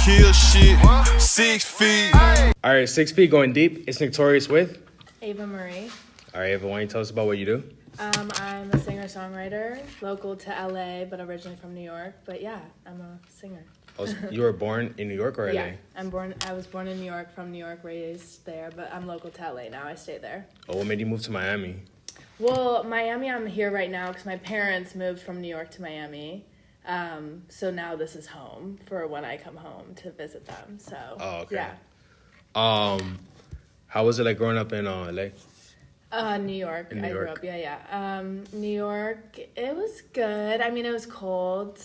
kill shit. 6 feet. All right, 6 feet going deep. It's Torius with Ava Marie. All right, Ava, why don't you tell us about what you do? I'm a singer-songwriter, local to LA, but originally from New York. But yeah, I'm a singer. Oh, so you were born in New York or LA? Yeah, I was born in New York, from New York, raised there, but I'm local to LA now. I stay there. Oh, what made you move to Miami? Well, Miami, I'm here right now because my parents moved from New York to Miami. So now this is home for when I come home to visit them. So, okay. Yeah. How was it like growing up in LA? New York. In New I grew York. up, New York, it was good. I mean, it was cold.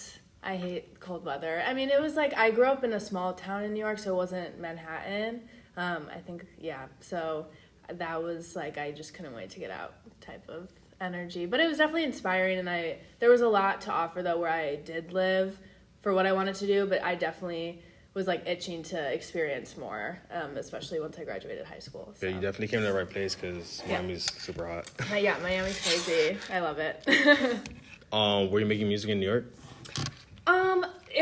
I hate cold weather. I mean, it was like, I grew up in a small town in New York, so it wasn't Manhattan. I think, so that was like, I just couldn't wait to get out type of energy. But it was definitely inspiring, and there was a lot to offer, though, where I did live for what I wanted to do, but I definitely was like itching to experience more, especially once I graduated high school. So. Yeah, you definitely came to the right place because Miami's super hot. Yeah, Miami's crazy. I love it. Were you making music in New York?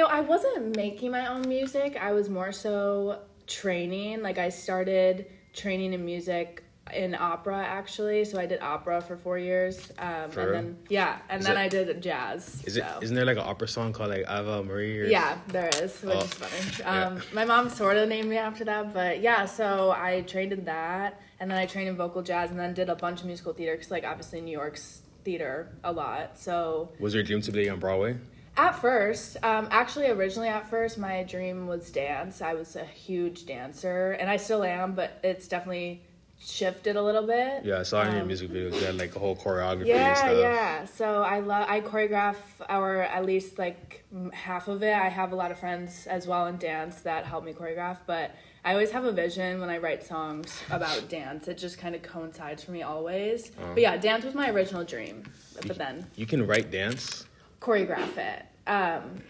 I wasn't making my own music. I was more so training. Like, I started training in music in opera, actually. So I did opera for 4 years. Then I did jazz. Isn't there like an opera song called like Ava Marie? Or... Yeah, there is, which is funny. My mom sort of named me after that, but yeah, so I trained in that, and then I trained in vocal jazz, and then did a bunch of musical theater, because like obviously New York's theater a lot, so. Was your dream to be on Broadway? At first, originally at first, my dream was dance. I was a huge dancer, and I still am, but it's definitely shifted a little bit. Yeah, I saw in your music videos you had like a whole choreography and stuff. Yeah. So I choreograph, or at least like half of it. I have a lot of friends as well in dance that help me choreograph, but I always have a vision when I write songs about dance. It just kind of coincides for me always. But yeah, dance was my original dream. But then you can write dance? Choreograph it,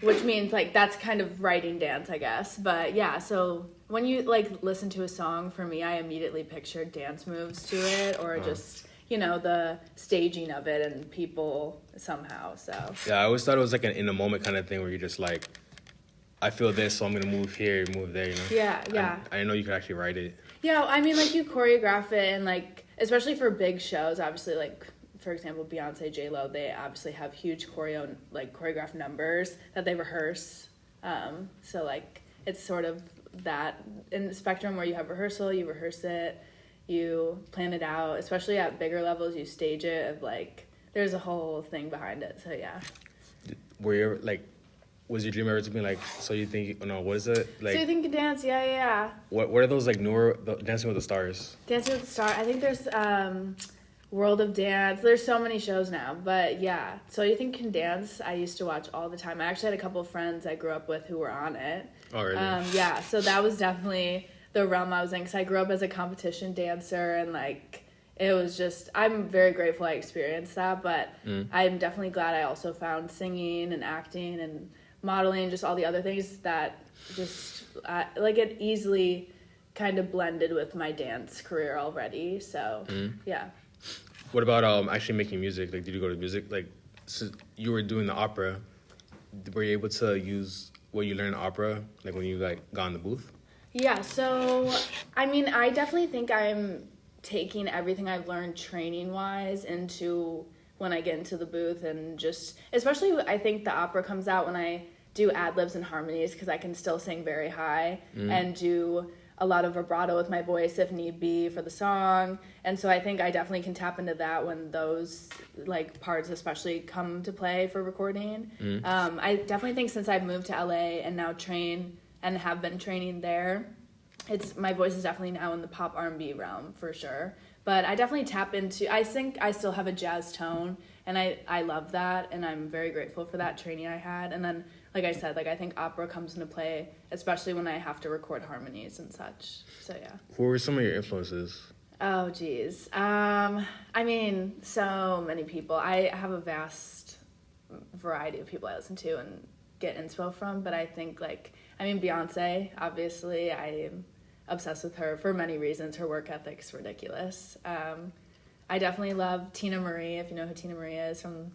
which means like that's kind of writing dance, I guess. But yeah, so when you like listen to a song, for me, I immediately pictured dance moves to it, or just the staging of it and people somehow. So yeah, I always thought it was like an in the moment kind of thing where you're just like, I feel this, so I'm gonna move here, move there. Yeah. I didn't know you could actually write it. Yeah, I mean, like you choreograph it, and like especially for big shows, obviously, like. For example, Beyonce, J-Lo, they obviously have huge choreographed numbers that they rehearse. So, like, it's sort of that in the spectrum where you have rehearsal, you rehearse it, you plan it out. Especially at bigger levels, you stage it. Of like, there's a whole thing behind it. So, yeah. Were you ever, like, was your dream ever to be like, so you think, what is it? Like, so you think you dance, yeah. What are those, like, newer, Dancing with the Stars? Dancing with the Stars. I think there's... World of Dance. There's so many shows now, but yeah. So You Think You Can Dance, I used to watch all the time. I actually had a couple of friends I grew up with who were on it. Oh, really? Yeah, so that was definitely the realm I was in, because I grew up as a competition dancer, and like it was just, I'm very grateful I experienced that, but I'm definitely glad I also found singing and acting and modeling, just all the other things that just like it easily kind of blended with my dance career already. So yeah. What about actually making music? Like, did you go to music? Like, so you were doing the opera. Were you able to use what you learned in opera, like when you like got in the booth? Yeah. So, I mean, I definitely think I'm taking everything I've learned training wise into when I get into the booth, and just especially I think the opera comes out when I do ad libs and harmonies, because I can still sing very high and do a lot of vibrato with my voice if need be for the song. And so I think I definitely can tap into that when those like parts especially come to play for recording. I definitely think since I've moved to LA and now train and have been training there, my voice is definitely now in the pop R&B realm for sure. But I definitely tap into, I think I still have a jazz tone, and I love that, and I'm very grateful for that training I had. And then, like I said, like I think opera comes into play, especially when I have to record harmonies and such. So yeah. Who were some of your influences? Oh geez. I mean, so many people. I have a vast variety of people I listen to and get inspo from, but I think Beyonce, obviously, I am obsessed with her for many reasons. Her work ethic's ridiculous. I definitely love Tina Marie, if you know who Tina Marie is, from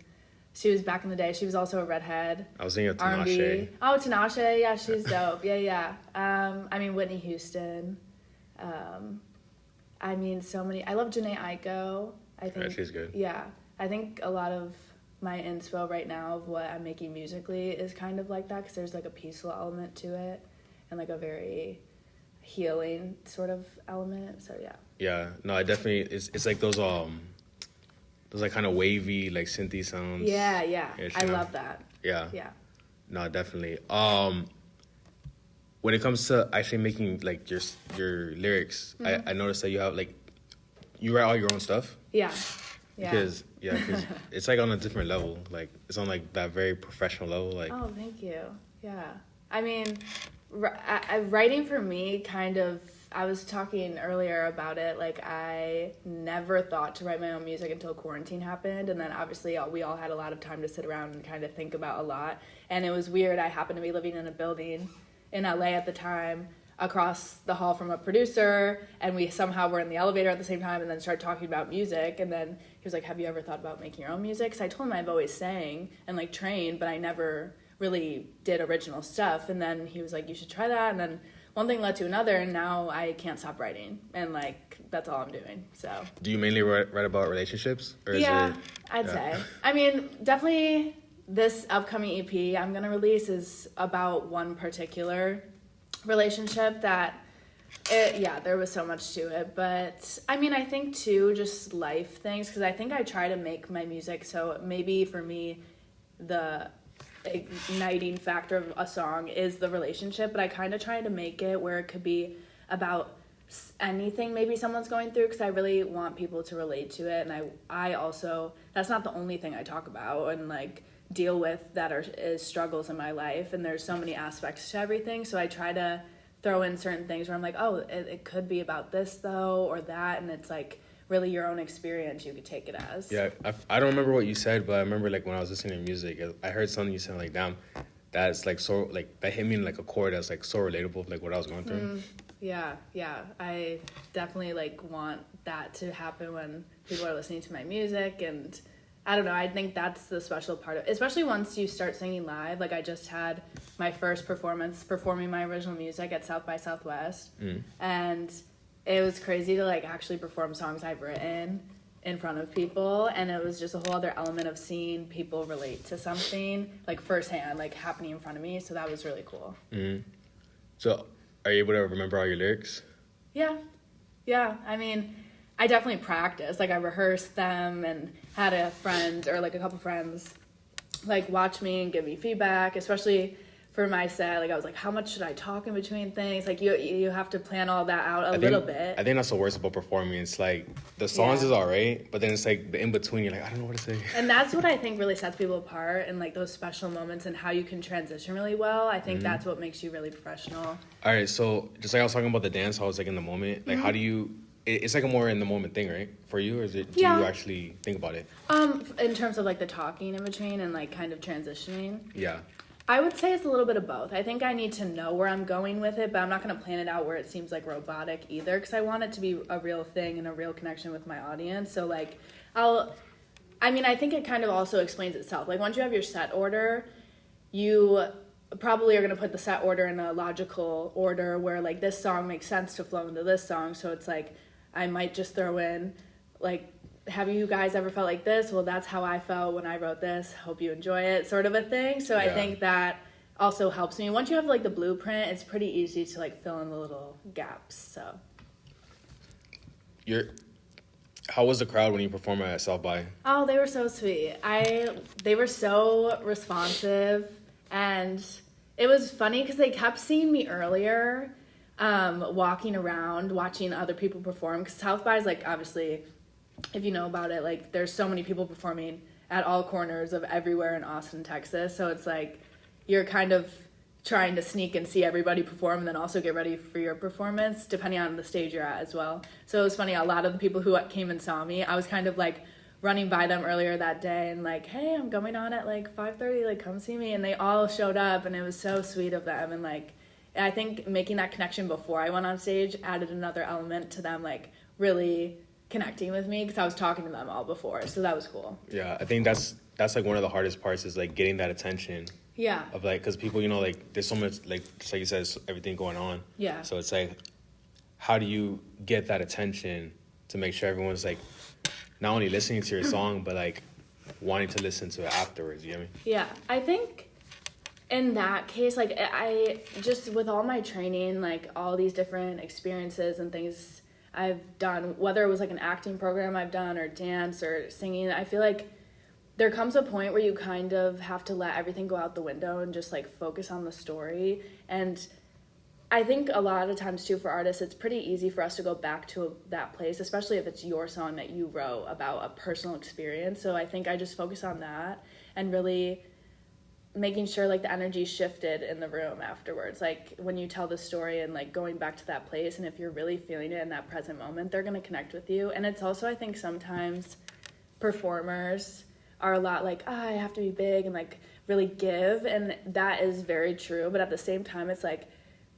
She was back in the day. She was also a redhead. I was thinking of R&B. Tinashe. Oh, Tinashe. Yeah, she's dope. Yeah. I mean, Whitney Houston. I mean, so many. I love Janae Aiko. I think. Yeah, she's good. Yeah. I think a lot of my inspo right now of what I'm making musically is kind of like that, because there's like a peaceful element to it and like a very healing sort of element. So yeah. Yeah, no, I definitely, it's like those like kind of wavy like synthy sounds. Yeah. I know? love that. Yeah. Yeah. No, definitely. When it comes to actually making like your lyrics, I noticed that you have like, you write all your own stuff. Yeah. Because it's like on a different level. Like it's on like that very professional level. Like. Oh, thank you. Yeah. I mean, writing for me kind of, I was talking earlier about it, like I never thought to write my own music until quarantine happened, and then obviously we all had a lot of time to sit around and kind of think about a lot, and it was weird. I happened to be living in a building in LA at the time, across the hall from a producer, and we somehow were in the elevator at the same time and then started talking about music, and then he was like, have you ever thought about making your own music? Because I told him I've always sang and like trained, but I never really did original stuff, and then he was like, you should try that, and then one thing led to another, and now I can't stop writing, and like that's all I'm doing. So do you mainly write about relationships, or I'd say. I mean, definitely this upcoming EP I'm gonna release is about one particular relationship that there was so much to it, but I mean, I think too just life things, because I think I try to make my music so maybe for me the igniting factor of a song is the relationship, but I kind of try to make it where it could be about anything maybe someone's going through, because I really want people to relate to it, and I also, that's not the only thing I talk about and like deal with that is struggles in my life, and there's so many aspects to everything, so I try to throw in certain things where I'm like, oh, it could be about this though, or that, and it's like really your own experience you could take it as. Yeah, I don't remember what you said, but I remember like when I was listening to music, I heard something you said like, damn, that's like so, like that hit me in like a chord that's like so relatable with like what I was going through. Yeah, I definitely like want that to happen when people are listening to my music, and I don't know, I think that's the special part of it, especially once you start singing live. Like I just had my first performance performing my original music at South by Southwest, and it was crazy to like actually perform songs I've written in front of people, and it was just a whole other element of seeing people relate to something like firsthand, like happening in front of me, so that was really cool. So are you able to remember all your lyrics? Yeah, I mean, I definitely practiced. Like I rehearsed them and had a friend or like a couple friends like watch me and give me feedback, especially for my set. Like I was like, how much should I talk in between things? Like you have to plan all that out a little bit. I think that's the worst about performing. It's like the songs is alright, but then it's like the in between. You're like, I don't know what to say. And that's what I think really sets people apart, and like those special moments and how you can transition really well. I think that's what makes you really professional. All right, so just like I was talking about the dance, how it's like in the moment. Like how do you? It's like a more in the moment thing, right? For you, or is it? Do you actually think about it? In terms of like the talking in between and like kind of transitioning. Yeah. I would say it's a little bit of both. I think I need to know where I'm going with it, but I'm not going to plan it out where it seems like robotic either, because I want it to be a real thing and a real connection with my audience. So like, I think it kind of also explains itself. Like once you have your set order, you probably are going to put the set order in a logical order where like this song makes sense to flow into this song. So it's like, I might just throw in like, have you guys ever felt like this? Well, that's how I felt when I wrote this. Hope you enjoy it, sort of a thing. So I think that also helps me. Once you have like the blueprint, it's pretty easy to like fill in the little gaps. So how was the crowd when you performed at South by? Oh, they were so sweet. They were so responsive, and it was funny because they kept seeing me earlier, walking around, watching other people perform. Because South by is like, obviously, if you know about it, like there's so many people performing at all corners of everywhere in Austin, Texas. So it's like you're kind of trying to sneak and see everybody perform and then also get ready for your performance, depending on the stage you're at as well. So it was funny, a lot of the people who came and saw me, I was kind of like running by them earlier that day and like, hey, I'm going on at like 5:30, like come see me. And they all showed up, and it was so sweet of them. And like, I think making that connection before I went on stage added another element to them, like really connecting with me, because I was talking to them all before, so that was cool. Yeah, I think that's that's like one of the hardest parts is like getting that attention. Yeah. Of like, because people, you know, like there's so much, like just like you said, everything going on. Yeah. So it's like, how do you get that attention to make sure everyone's like not only listening to your song but like wanting to listen to it afterwards? You know what I mean? Yeah, I think in that case, like I just with all my training, like all these different experiences and things I've done, whether it was like an acting program I've done or dance or singing, I feel like there comes a point where you kind of have to let everything go out the window and just like focus on the story. And I think a lot of times too for artists, it's pretty easy for us to go back to that place, especially if it's your song that you wrote about a personal experience. So I think I just focus on that and really making sure like the energy shifted in the room afterwards. Like when you tell the story and like going back to that place, and if you're really feeling it in that present moment, they're going to connect with you. And it's also, I think sometimes performers are a lot like, I have to be big and like really give, and that is very true, but at the same time it's like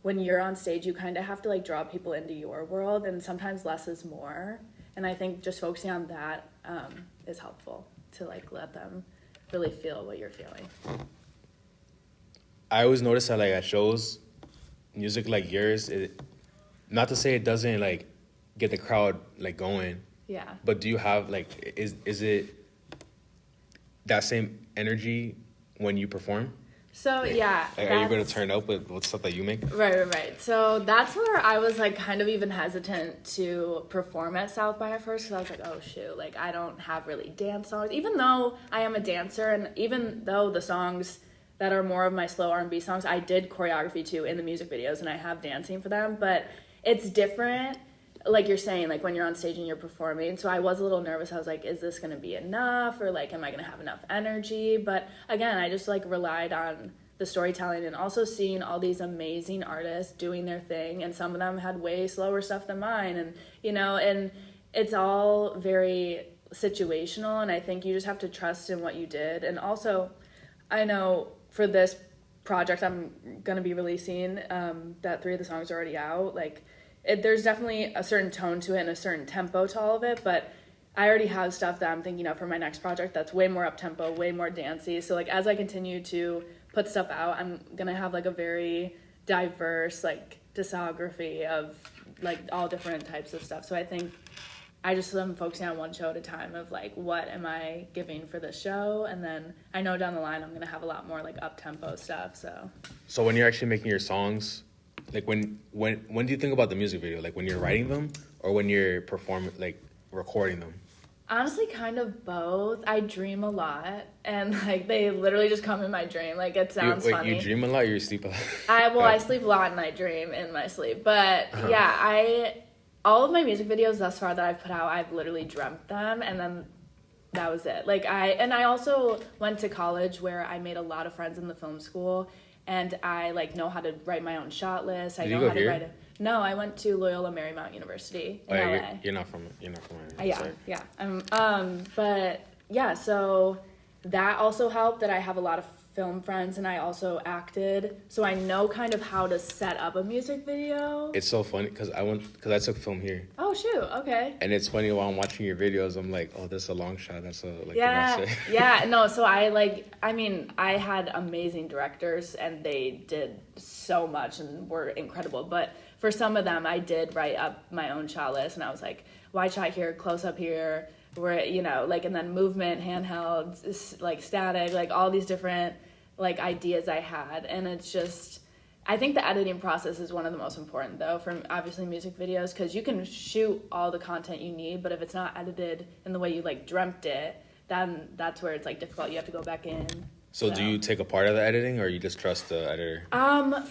when you're on stage you kind of have to like draw people into your world, and sometimes less is more, and I think just focusing on that is helpful to like let them really feel what you're feeling. I always notice that like at shows, music like yours, it, not to say it doesn't like get the crowd like going, Yeah. but do you have like, is it that same energy when you perform? So yeah, Like, are you going to turn up with stuff that you make? Right. So that's where I was like kind of even hesitant to perform at South by at first, because I was like, oh shoot, like I don't have really dance songs, even though I am a dancer, and even though the songs that are more of my slow R&B songs, I did choreography too in the music videos, and I have dancing for them, but it's different. Like you're saying, like when you're on stage and you're performing. So I was a little nervous. I was like, is this going to be enough? Or like, am I going to have enough energy? But again, I just like relied on the storytelling and also seeing all these amazing artists doing their thing. And some of them had way slower stuff than mine. And, you know, and it's all very situational. And I think you just have to trust in what you did. And also, I know for this project I'm going to be releasing, that 3 of the songs are already out. Like, there's definitely a certain tone to it and a certain tempo to all of it, but I already have stuff that I'm thinking of for my next project that's way more up-tempo, way more dancey. So like as I continue to put stuff out, I'm going to have like a very diverse like discography of like all different types of stuff. So I think I just am focusing on one show at a time of like, what am I giving for this show? And then I know down the line I'm going to have a lot more like up-tempo stuff. So when you're actually making your songs, like when do you think about the music video? Like when you're writing them or when you're performing, like recording them? Honestly, kind of both. I dream a lot, and like they literally just come in my dream. Like it sounds funny. You dream a lot or you sleep a lot? I sleep a lot and I dream in my sleep. But yeah, all of my music videos thus far that I've put out, I've literally dreamt them, and then that was it. Like I also went to college where I made a lot of friends in the film school. And I like know how to write my own shot list. I know how to write it. No, I went to Loyola Marymount University in LA. You're not from Yeah. But yeah, so that also helped that I have a lot of film friends, and I also acted, so I know kind of how to set up a music video. It's so funny because I took film here. Oh shoot, okay. And it's funny while I'm watching your videos, I'm like, oh, that's a long shot. That's a like. Yeah. No, so I had amazing directors, and they did so much and were incredible. But for some of them, I did write up my own shot list, and I was like, wide shot here, close up here. Where, you know, like, and then movement, handheld, like static, like all these different like ideas I had. And it's just, I think the editing process is one of the most important though for obviously music videos, because you can shoot all the content you need, but if it's not edited in the way you like dreamt it, then that's where it's like difficult. You have to go back in. So do you take a part of the editing, or you just trust the editor?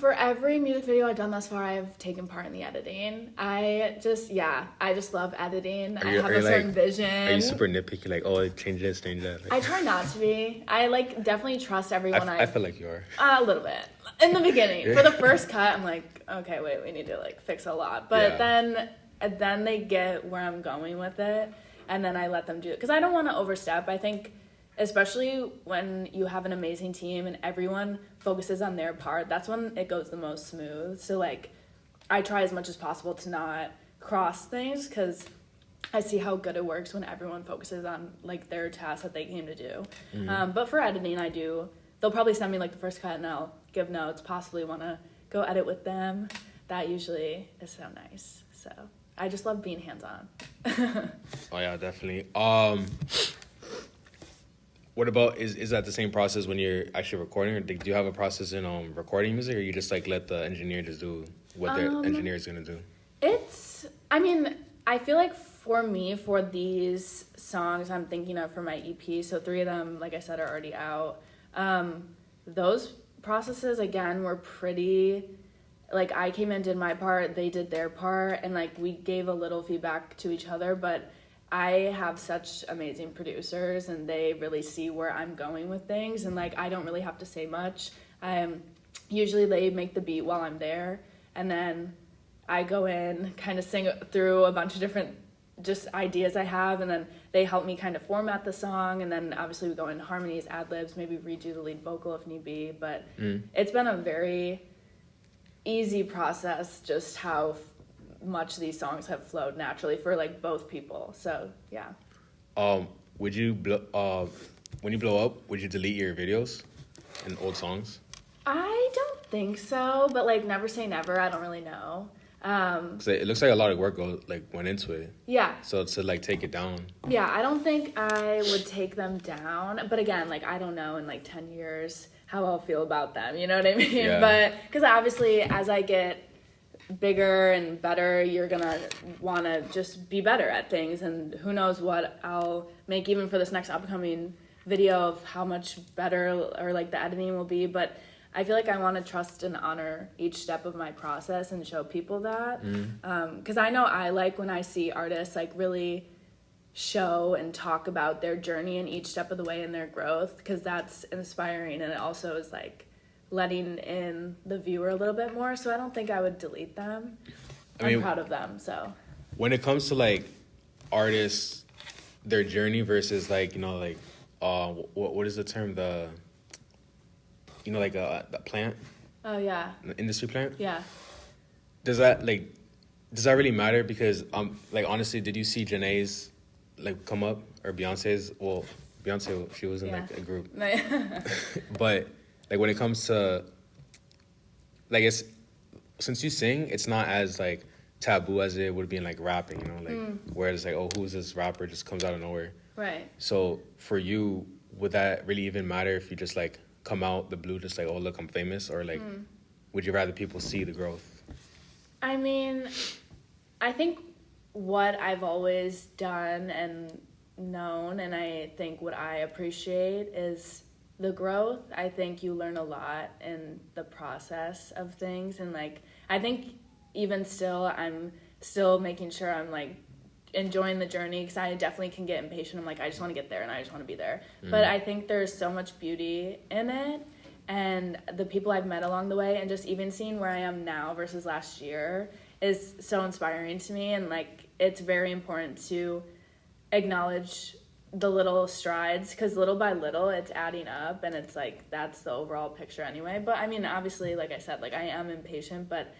For every music video I've done thus far, I've taken part in the editing. I just love editing. I have a certain vision. Are you super nitpicky, like, oh, change this, change that? Like, I try not to be. I like definitely trust everyone. I feel like you are. A little bit. In the beginning. For the first cut, I'm like, okay, wait, we need to like fix a lot. But then they get where I'm going with it, and then I let them do it. Because I don't want to overstep. I think especially when you have an amazing team and everyone focuses on their part, that's when it goes the most smooth. So like I try as much as possible to not cross things, because I see how good it works when everyone focuses on like their task that they came to do. But for editing, they'll probably send me like the first cut and I'll give notes, possibly want to go edit with them. That usually is so nice. So I just love being hands-on. Oh yeah, definitely. What about, is that the same process when you're actually recording, or do you have a process in recording music, or you just like let the engineer just do what the engineer is gonna do? I feel like for me, for these songs I'm thinking of for my EP, so 3 of them, like I said, are already out. Those processes, again, were pretty, like, I came in, did my part, they did their part, and, like, we gave a little feedback to each other, but I have such amazing producers, and they really see where I'm going with things, and, like, I don't really have to say much. Usually they make the beat while I'm there, and then I go in, kind of sing through a bunch of different just ideas I have, and then they help me kind of format the song, and then obviously we go into harmonies, ad-libs, maybe redo the lead vocal if need be, but it's been a very easy process just how much these songs have flowed naturally for like both people, so yeah. Would you when you blow up, would you delete your videos and old songs? I don't think so, but like never say never. I don't really know. 'Cause it looks like a lot of work went into it. Yeah. So to like take it down. Yeah, I don't think I would take them down. But again, like I don't know in like 10 years how I'll feel about them. You know what I mean? Yeah. But because obviously as I get bigger and better, you're gonna want to just be better at things. And who knows what I'll make even for this next upcoming video of how much better or like the editing will be. But I feel like I want to trust and honor each step of my process and show people that. Because I know I like when I see artists like really show and talk about their journey in each step of the way and their growth, because that's inspiring, and it also is like letting in the viewer a little bit more. So I don't think I would delete them. I'm proud of them. So when it comes to like artists, their journey versus like, you know, like what is the term, the plant? Oh yeah. The industry plant? Yeah. Does that really matter? Because like honestly, did you see Janae's like come up, or Beyonce's? Well, Beyonce, she was in like a group. But like when it comes to like, it's, since you sing, it's not as like taboo as it would be in like rapping, you know, like where it's like, oh, who's this rapper, just comes out of nowhere. Right. So for you, would that really even matter if you just like come out the blue, just like, oh look, I'm famous, or like would you rather people see the growth? I mean, I think what I've always done and known, and I think what I appreciate, is the growth. I think you learn a lot in the process of things, and like I think even still I'm still making sure I'm like enjoying the journey, because I definitely can get impatient. I'm like, I just want to get there and I just want to be there. But I think there's so much beauty in it, and the people I've met along the way, and just even seeing where I am now versus last year is so inspiring to me. And like it's very important to acknowledge the little strides, because little by little it's adding up, and it's like that's the overall picture anyway. But I mean, obviously, like I said, like I am impatient, but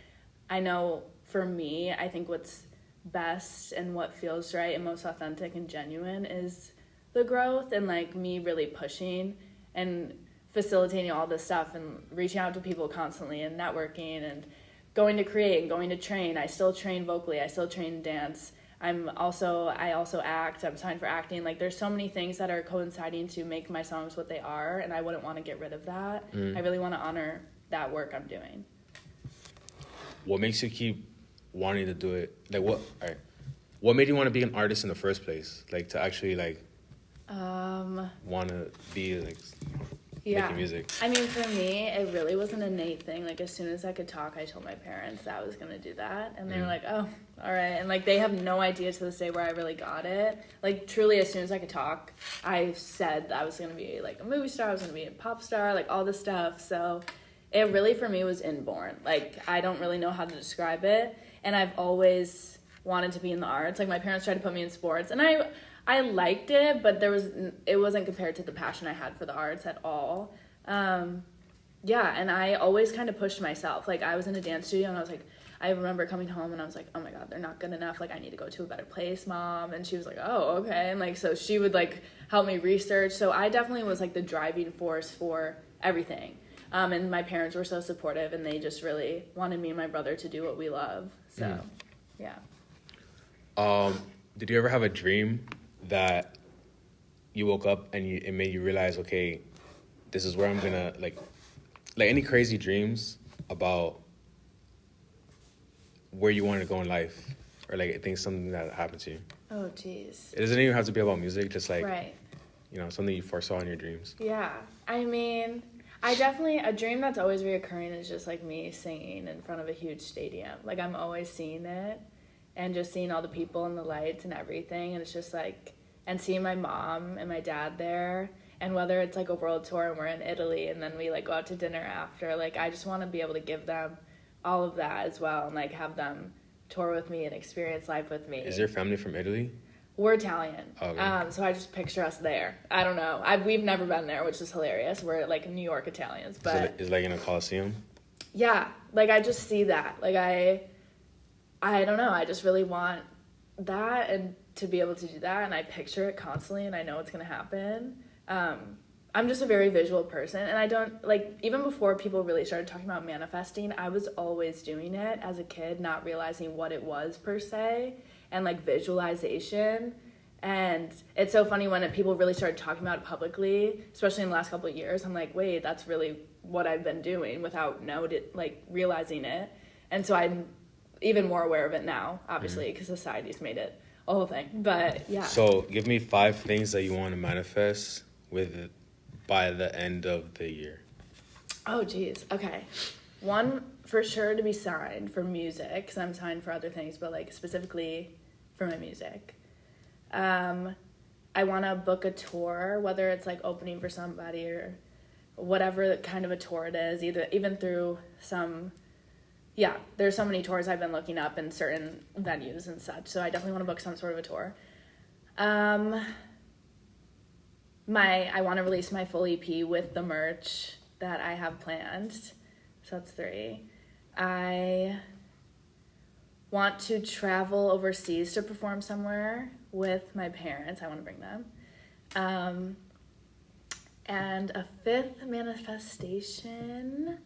I know for me, I think what's best and what feels right and most authentic and genuine is the growth, and like me really pushing and facilitating all this stuff and reaching out to people constantly and networking and going to create and going to train. I still train vocally, I still train dance. I also act, I'm signed for acting. Like there's so many things that are coinciding to make my songs what they are, and I wouldn't want to get rid of that. I really want to honor that work I'm doing. What makes you keep wanting to do it? Like what made you want to be an artist in the first place? Like to actually like want to be like making music. I mean, for me, it really was an innate thing. Like as soon as I could talk, I told my parents that I was gonna do that, and they were like, "Oh, all right." And like they have no idea to this day where I really got it. Like truly, as soon as I could talk, I said I was gonna be like a movie star. I was gonna be a pop star, like all this stuff. So it really for me was inborn. Like I don't really know how to describe it, and I've always wanted to be in the arts. Like my parents tried to put me in sports, and I liked it, but it wasn't compared to the passion I had for the arts at all. And I always kind of pushed myself. Like I was in a dance studio, and I was like, I remember coming home and I was like, oh my God, they're not good enough. Like, I need to go to a better place, Mom. And she was like, oh, okay. And like, so she would like help me research. So I definitely was like the driving force for everything. And my parents were so supportive, and they just really wanted me and my brother to do what we love. So, yeah. Did you ever have a dream that you woke up and it made you realize, okay, this is where I'm gonna, like any crazy dreams about where you want to go in life, or like think something that happened to you? Oh, geez. It doesn't even have to be about music, just like, right. You know, something you foresaw in your dreams. Yeah. I mean, a dream that's always reoccurring is just like me singing in front of a huge stadium. Like, I'm always seeing it and just seeing all the people and the lights and everything. And it's just like, and seeing my mom and my dad there. And whether it's like a world tour and we're in Italy and then we like go out to dinner after, like, I just want to be able to give them all of that as well, and like have them tour with me and experience life with me. Is your family from Italy? We're Italian. Okay. So I just picture us there. I don't know. We've never been there, which is hilarious. We're like New York Italians, but is it like in a Coliseum? Yeah, like I just see that. Like I don't know. I just really want that and to be able to do that, and I picture it constantly, and I know it's gonna happen. I'm just a very visual person, and I don't, like, even before people really started talking about manifesting, I was always doing it as a kid, not realizing what it was per se, and like visualization. And it's so funny when people really started talking about it publicly, especially in the last couple of years. I'm like, wait, that's really what I've been doing without realizing it. And so I'm even more aware of it now, obviously, because society's made it a whole thing. But yeah. So give me 5 things that you want to manifest by the end of the year. Oh, geez. Okay. 1, for sure, to be signed for music, because I'm signed for other things, but like specifically for my music. I want to book a tour, whether it's like opening for somebody or whatever kind of a tour it is, even through there's so many tours I've been looking up in certain venues and such. So I definitely want to book some sort of a tour. I want to release my full EP with the merch that I have planned. So that's 3. I want to travel overseas to perform somewhere with my parents. I want to bring them. And a 5th manifestation,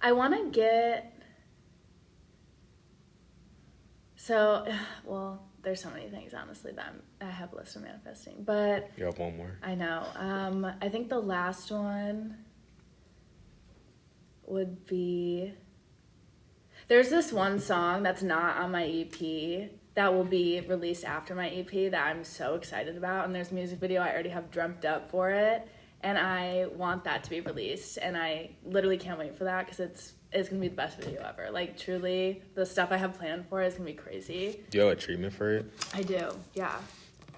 I want to get... there's so many things, honestly, that I have a list of manifesting, but... You have one more. I know. I think the last one would be... There's this one song that's not on my EP that will be released after my EP that I'm so excited about, and there's a music video I already have dreamt up for it, and I want that to be released, and I literally can't wait for that because it's gonna be the best video ever. Like, truly, the stuff I have planned for is gonna be crazy. Do you have a treatment for it? I do, yeah.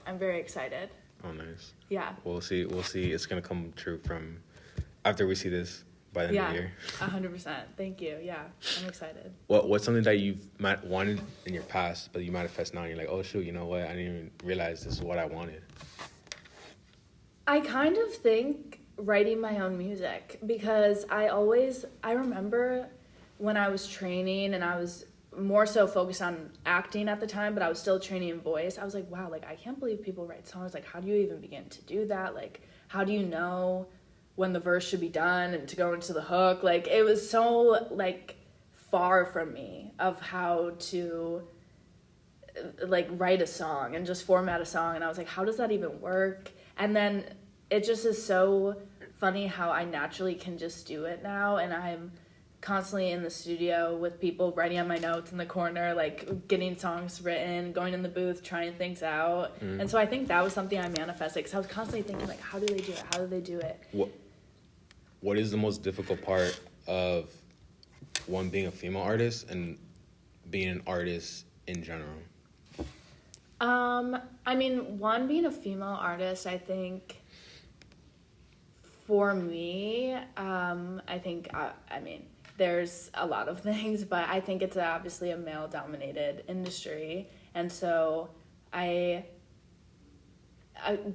I'm very excited. Oh, nice. Yeah. We'll see. It's gonna come true from after we see this by the end of the year. 100%. Thank you. Yeah, I'm excited. What's something that you've wanted in your past, but you manifest now, and you're like, oh shoot, you know what? I didn't even realize this is what I wanted. I kind of think writing my own music, because I remember when I was training and I was more so focused on acting at the time, but I was still training in voice. I was like, wow, like I can't believe people write songs. Like, how do you even begin to do that? Like, how do you know when the verse should be done and to go into the hook? Like, it was so like far from me of how to like write a song and just format a song. And I was like, how does that even work? And then it just is so funny how I naturally can just do it now, and I'm constantly in the studio with people writing on my notes in the corner, like getting songs written, going in the booth, trying things out. And so I think that was something I manifested, because I was constantly thinking, like, how do they do it? How do they do it? What is the most difficult part of one being a female artist and being an artist in general? I mean, one, being a female artist, I think for me, I think, I mean, there's a lot of things, but I think it's obviously a male-dominated industry, and so I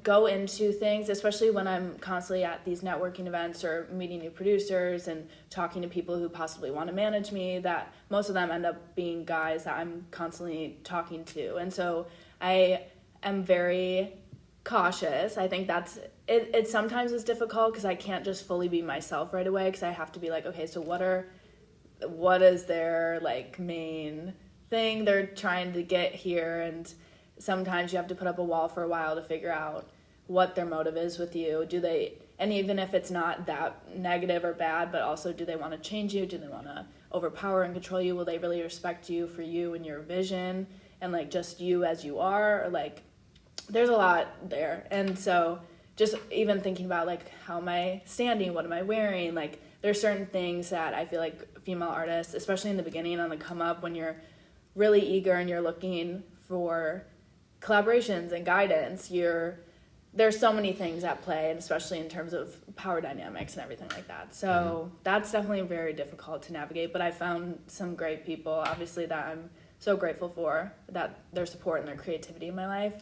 go into things, especially when I'm constantly at these networking events or meeting new producers and talking to people who possibly want to manage me, that most of them end up being guys that I'm constantly talking to. And so I am very cautious. I think that's it sometimes is difficult because I can't just fully be myself right away, because I have to be like, okay, so what is their like main thing they're trying to get here? And sometimes you have to put up a wall for a while to figure out what their motive is with you. And even if it's not that negative or bad, but also, do they want to change you? Do they want to overpower and control you? Will they really respect you for you and your vision and like just you as you are? Or like, there's a lot there. And so just even thinking about like, how am I standing? What am I wearing? Like, there's certain things that I feel like female artists, especially in the beginning on the come up, when you're really eager and you're looking for collaborations and guidance, there's so many things at play, and especially in terms of power dynamics and everything like that. So that's definitely very difficult to navigate, but I found some great people, obviously, that I'm so grateful for, that their support and their creativity in my life.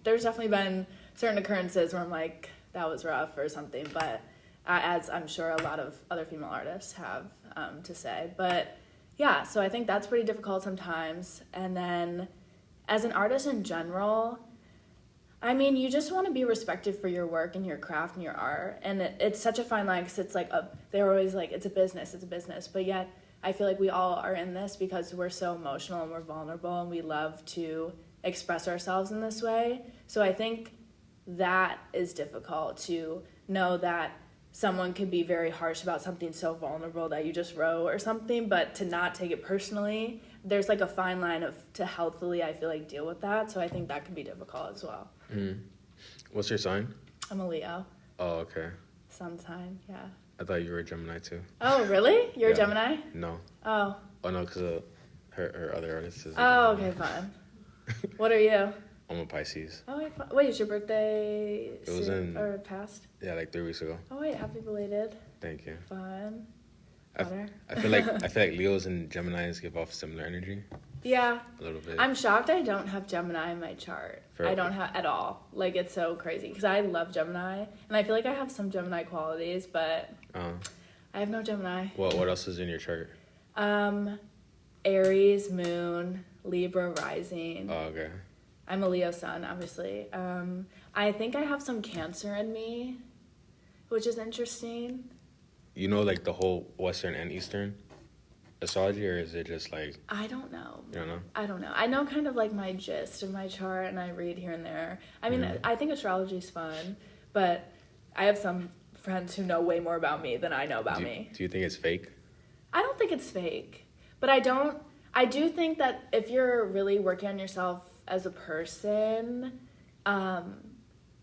There's definitely been certain occurrences where I'm like, that was rough or something, but as I'm sure a lot of other female artists have to say. But yeah, so I think that's pretty difficult sometimes. And then as an artist in general, I mean, you just want to be respected for your work and your craft and your art. And it's such a fine line, because it's like, they're always like, it's a business. But yet I feel like we all are in this because we're so emotional and we're vulnerable and we love to express ourselves in this way. So I think that is difficult, to know that someone could be very harsh about something so vulnerable that you just wrote or something, but to not take it personally. There's like a fine line to healthily, I feel like, deal with that. So I think that can be difficult as well. What's your sign? I'm a Leo. Oh, okay. Sun sign, yeah. I thought you were a Gemini too. Oh, really? You're a Gemini? No. Oh. Oh no, because her other artist is. Oh, okay, fine. What are you? I'm a Pisces. Oh, wait, is your birthday It was or past? Yeah, like 3 weeks ago. Oh wait, happy belated. Thank you. Fun. I feel like Leos and Geminis give off similar energy. Yeah. A little bit. I'm shocked I don't have Gemini in my chart. I don't have at all. Like, it's so crazy because I love Gemini and I feel like I have some Gemini qualities, but I have no Gemini. What else is in your chart? Aries, Moon, Libra, Rising. Oh, okay. I'm a Leo sun, obviously. I think I have some Cancer in me, which is interesting. You know, like the whole Western and Eastern astrology, or is it just like... I don't know. You don't know? I don't know. I know kind of like my gist of my chart, and I read here and there. I mean, I think astrology is fun, but I have some friends who know way more about me than I know about me. Do you think it's fake? I don't think it's fake, but I do think that if you're really working on yourself as a person,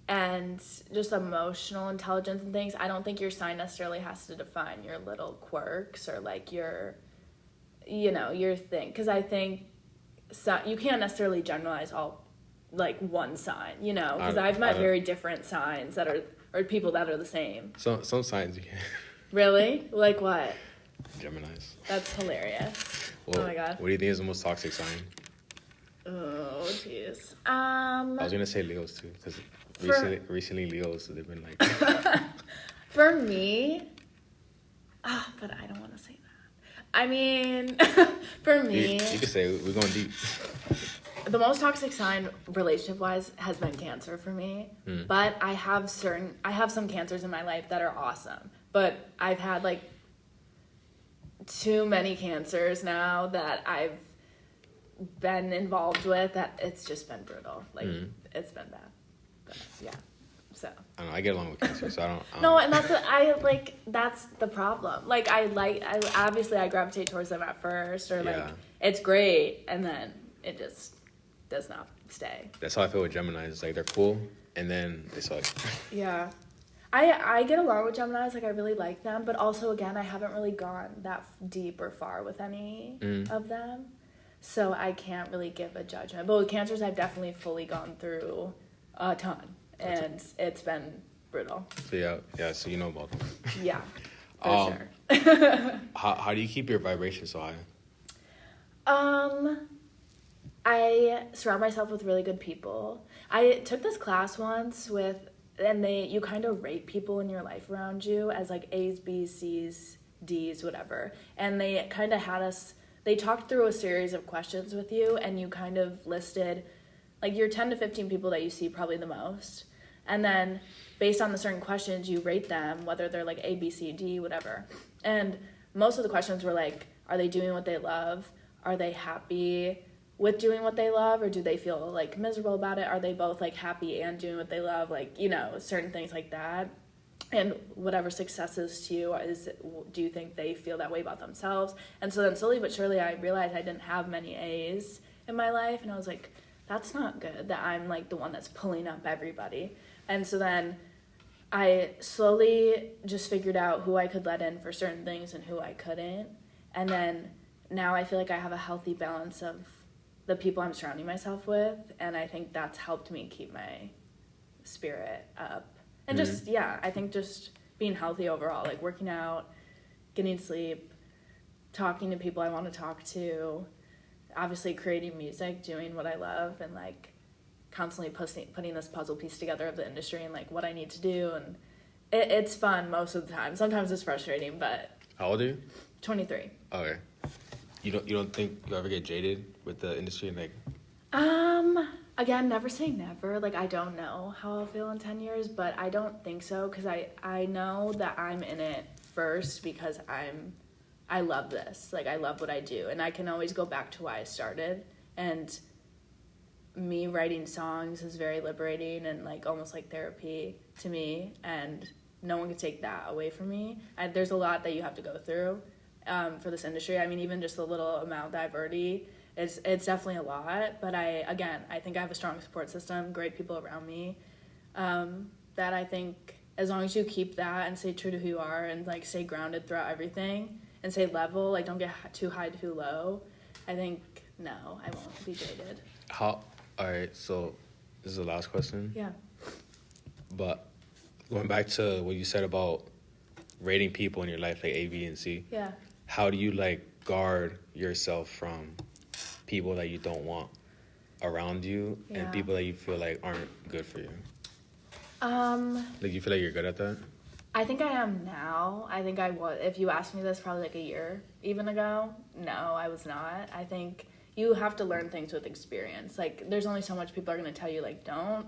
and just emotional intelligence and things, I don't think your sign necessarily has to define your little quirks or like your thing. Because I think you can't necessarily generalize all like one sign, because I've met very different signs that are, or people that are the same. Some signs you can. Really? Like what? Geminis. That's hilarious. Well, oh my God. What do you think is the most toxic sign? Oh, jeez. I was gonna say Leos too, because recently Leos, they've been like. For me, but I don't want to say that. I mean, for me, you could say we're going deep. The most toxic sign, relationship-wise, has been Cancer for me. But I have some Cancers in my life that are awesome. But I've had like too many Cancers now that I've been involved with that it's just been brutal. Like it's been bad. But, yeah. So I don't know, I get along with Cancer, so I don't no, and that's the problem. Like I obviously I gravitate towards them at first, or like it's great, and then it just does not stay. That's how I feel with Geminis. It's like they're cool, and then they suck. Yeah. I get along with Geminis, like I really like them, but also again I haven't really gone that deep or far with any of them. So I can't really give a judgment. But with Cancers, I've definitely fully gone through a ton. And it's been brutal. So yeah, so you know about them. Yeah, for sure. How do you keep your vibration so high? I surround myself with really good people. I took this class once you kind of rate people in your life around you as like A's, B's, C's, D's, whatever. And they kind of they talked through a series of questions with you, and you kind of listed like your 10 to 15 people that you see probably the most. And then based on the certain questions, you rate them, whether they're like A, B, C, D, whatever. And most of the questions were like, are they doing what they love? Are they happy with doing what they love, or do they feel like miserable about it? Are they both like happy and doing what they love? Like, you know, certain things like that. And whatever success is to you, do you think they feel that way about themselves? And so then slowly but surely I realized I didn't have many A's in my life, and I was like, that's not good that I'm like the one that's pulling up everybody. And so then I slowly just figured out who I could let in for certain things and who I couldn't. And then now I feel like I have a healthy balance of the people I'm surrounding myself with, and I think that's helped me keep my spirit up. And just, I think just being healthy overall, like working out, getting sleep, talking to people I want to talk to, obviously creating music, doing what I love, and like constantly putting this puzzle piece together of the industry and like what I need to do. And it's fun most of the time. Sometimes it's frustrating, but... How old are you? 23. Okay. You don't think you ever get jaded with the industry and like... Again, never say never. Like, I don't know how I'll feel in 10 years, but I don't think so, because I know that I'm in it first because I love this. Like, I love what I do, and I can always go back to why I started. And me writing songs is very liberating and like almost like therapy to me, and no one can take that away from me. There's a lot that you have to go through for this industry. I mean, even just the little amount that I've already... It's definitely a lot, but I think I have a strong support system, great people around me, that I think as long as you keep that and stay true to who you are and like stay grounded throughout everything and stay level, like don't get too high, too low, I think, no, I won't be jaded. All right, so this is the last question. Yeah. But going back to what you said about rating people in your life, like A, B, and C. Yeah. How do you like guard yourself from people that you don't want around you and people that you feel like aren't good for you? Like, you feel like you're good at that? I think I am now. I think I was. If you asked me this probably like a year even ago, no, I was not. I think you have to learn things with experience. Like, there's only so much people are going to tell you, like, don't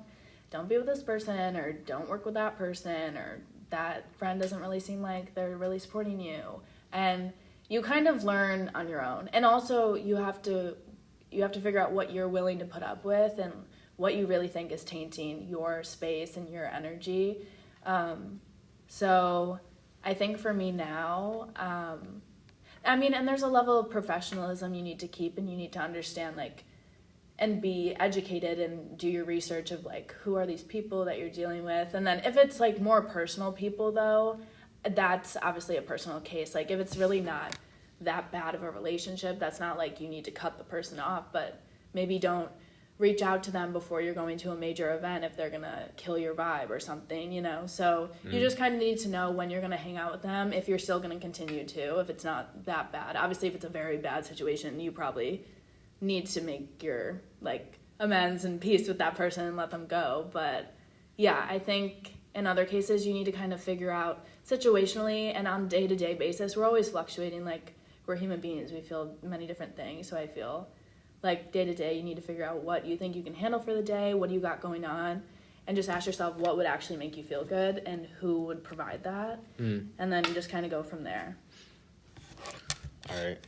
be with this person, or don't work with that person, or that friend doesn't really seem like they're really supporting you. And you kind of learn on your own. And also you have to figure out what you're willing to put up with and what you really think is tainting your space and your energy. So I think for me now, and there's a level of professionalism you need to keep, and you need to understand, like, and be educated and do your research of, like, who are these people that you're dealing with. And then if it's, like, more personal people, though, that's obviously a personal case. Like, if it's really not that bad of a relationship, that's not like you need to cut the person off, but maybe don't reach out to them before you're going to a major event if they're gonna kill your vibe or something, you know? So you just kind of need to know when you're gonna hang out with them, if you're still gonna continue to, if it's not that bad. Obviously, if it's a very bad situation, you probably need to make your, like, amends and peace with that person and let them go. But yeah, I think in other cases, you need to kind of figure out situationally and on day-to-day basis. We're always fluctuating, like, we're human beings. We feel many different things. So I feel like day-to-day, you need to figure out what you think you can handle for the day, what do you got going on, and just ask yourself what would actually make you feel good and who would provide that. And then just kind of go from there. All right.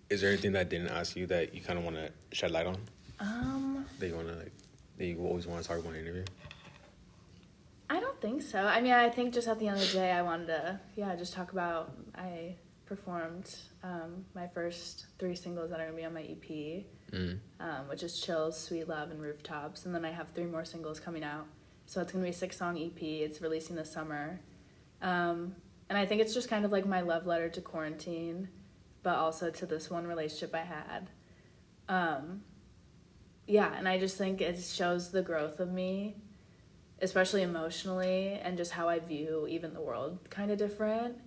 Is there anything that I didn't ask you that you kind of want to shed light on? That you want to, like, that you always want to talk about in an interview? I don't think so. I mean, I think just at the end of the day, I wanted to, just talk about, I performed my first 3 singles that are going to be on my EP, which is Chills, Sweet Love, and Rooftops. And then I have 3 more singles coming out. So it's going to be a 6-song EP. It's releasing this summer. And I think it's just kind of like my love letter to quarantine, but also to this one relationship I had. And I just think it shows the growth of me, especially emotionally, and just how I view even the world kind of different,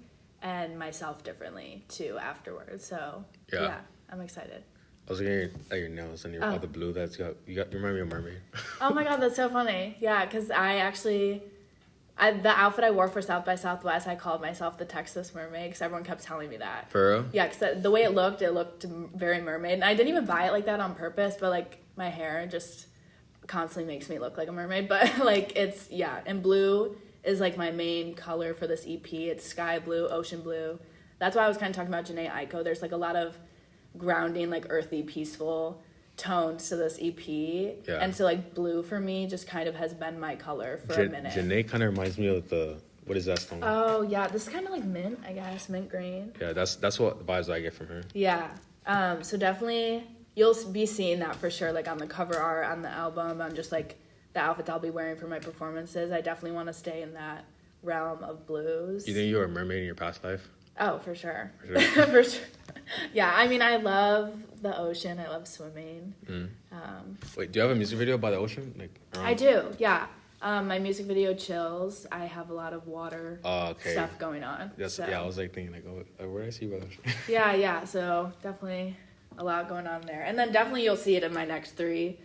and myself differently too afterwards. So yeah, I'm excited. I was looking at your nails and all the blue that's got. You remind me of a mermaid. Oh my god, that's so funny. Yeah, because the outfit I wore for South by Southwest, I called myself the Texas Mermaid because everyone kept telling me that. For real? Yeah, because the way it looked very mermaid. And I didn't even buy it like that on purpose, but like my hair just constantly makes me look like a mermaid. But like and blue is like my main color for this EP. It's sky blue, ocean blue. That's why I was kind of talking about Janae Aiko. There's like a lot of grounding, like earthy, peaceful tones to this EP. Yeah. And so like blue for me just kind of has been my color for a minute. Janae kind of reminds me of what is that song? Oh yeah, this is kind of like mint, I guess, mint green. Yeah, that's what vibes I get from her. Yeah. So definitely you'll be seeing that for sure, like on the cover art, on the album, on just like the outfits I'll be wearing for my performances. I definitely want to stay in that realm of blues. You think you were a mermaid in your past life? Oh, for sure. For sure. Yeah, I mean, I love the ocean. I love swimming. Wait, do you have a music video by the ocean? I do, yeah. My music video, Chills, I have a lot of water stuff going on. Yeah, I was like thinking, where did I see you by the ocean? Yeah, so definitely a lot going on there. And then definitely you'll see it in my next 3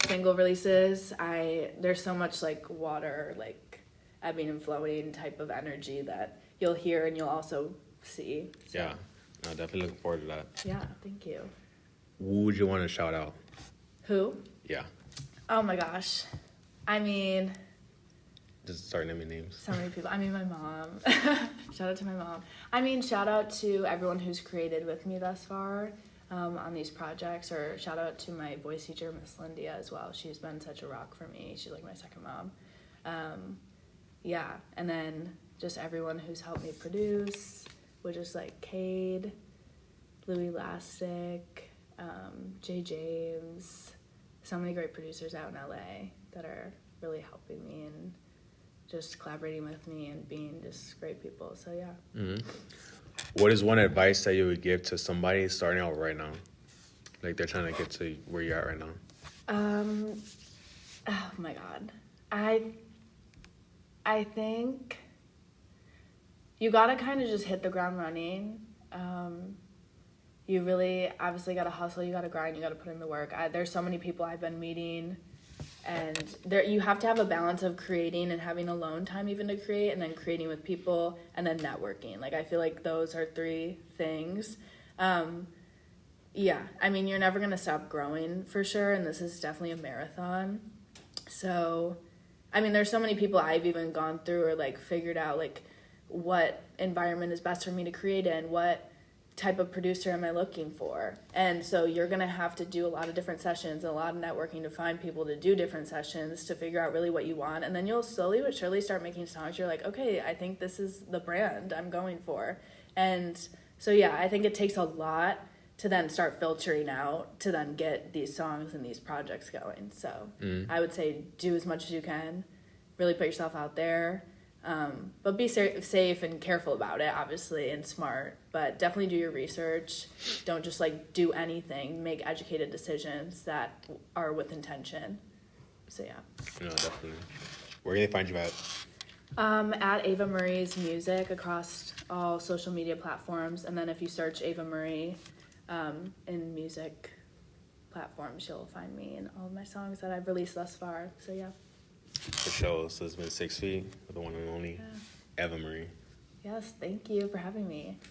single releases. There's so much like water, like ebbing and flowing type of energy that you'll hear and you'll also see. So. Yeah, I'm definitely looking forward to that. Yeah, thank you. Who would you want to shout out? Who? Yeah. Oh my gosh. I mean... Just start naming names. So many people. I mean, my mom. Shout out to my mom. I mean, shout out to everyone who's created with me thus far on these projects, or shout out to my voice teacher, Miss Lindia, as well. She's been such a rock for me. She's like my second mom. Yeah, and then just everyone who's helped me produce, which is like Cade, Louis Lastic, Jay James, so many great producers out in LA that are really helping me and just collaborating with me and being just great people. So yeah. Mm-hmm. What is one advice that you would give to somebody starting out right now? Like they're trying to get to where you're at right now. Oh my God. I think you gotta kind of just hit the ground running. You really obviously gotta hustle, you gotta grind, you gotta put in the work. There's so many people I've been meeting, and you have to have a balance of creating and having alone time even to create, and then creating with people, and then networking. Like I feel like those are 3 things. Yeah, I mean, you're never gonna stop growing for sure, and this is definitely a marathon. So, I mean, there's so many people I've even gone through or like figured out like what environment is best for me to create in, what type of producer am I looking for. And so you're going to have to do a lot of different sessions and a lot of networking to find people to do different sessions to figure out really what you want. And then you'll slowly but surely start making songs. You're like, okay, I think this is the brand I'm going for. And so, yeah, I think it takes a lot to then start filtering out to then get these songs and these projects going. So I would say do as much as you can, really put yourself out there, but be safe and careful about it, obviously, and smart, but definitely do your research. Don't just like do anything, make educated decisions that are with intention. So yeah. No, definitely. Where can they find you at? At Ava Marie's music across all social media platforms. And then if you search Ava Marie, in music platforms, you'll find me in all of my songs that I've released thus far. So yeah. For sure. So it's been 6 feet with the one and only Ava Marie. Yes, thank you for having me.